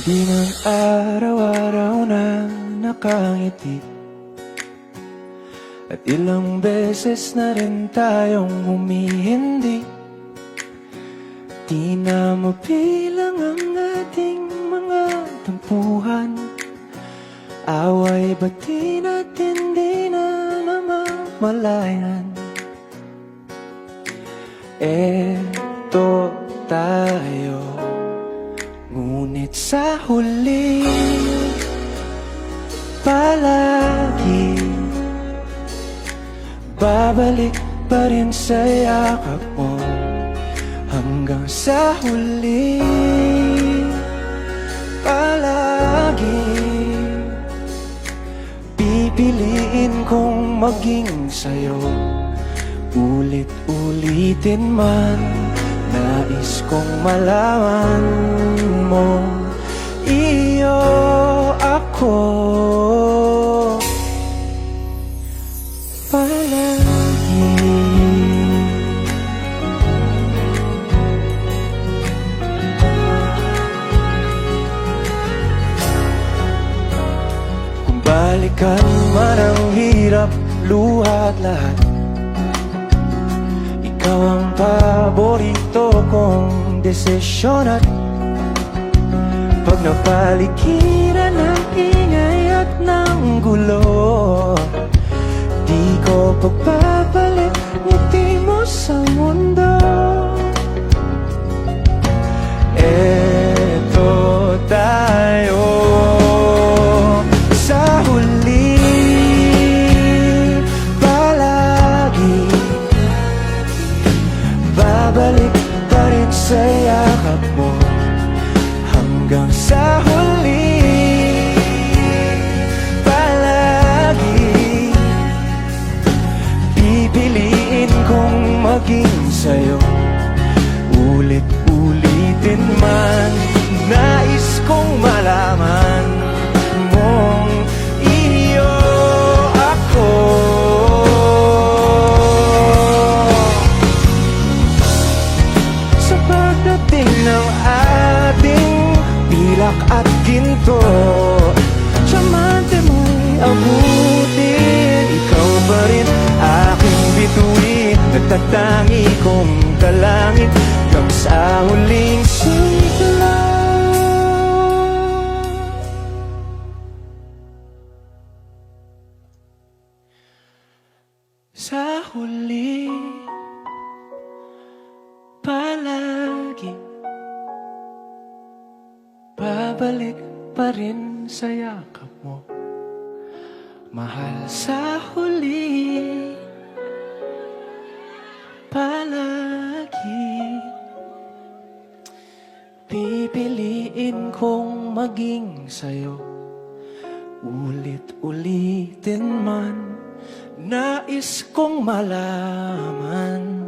Di man araw-araw na nakangiti, at ilang beses na rin tayong humihindi. Di na mabilang ang ating mga tampuhan, away bati natin di na namamalayan. Eto tayo, ngunit sa huli palagi babalik pa rin sa yakap mo. Hanggang sa huli palagi pipiliin kong maging sa'yo. Ulit-ulitin man, nais kong malaman mo, iyo ako palagi. Kung balikan man ang hirap, luha at lahat, ikaw ang paborito kong desisyon. At pag napaligiran ng ingay at ng gulo, di ko pagbabalik ngiti mo sa mundo. Eto tayo sa huli palagi, babalik pa rin sa yakap mo. Hanggang sa huli palagi pipiliin kong maging sa'yo. Ulit-ulitin man, nais kong malaman mong iyo ako. Sa pagdating ng ating pilak at ginto, tiyamante mo'y abutin, ikaw pa rin aking bituin. Nagtatangi kong kalangit hanggang sa huling sigla. Sa huli palagi babalik pa rin sa yakap mo, mahal. Sa huli palagi pipiliin kong maging sa'yo. Ulit-ulitin man, nais kong malaman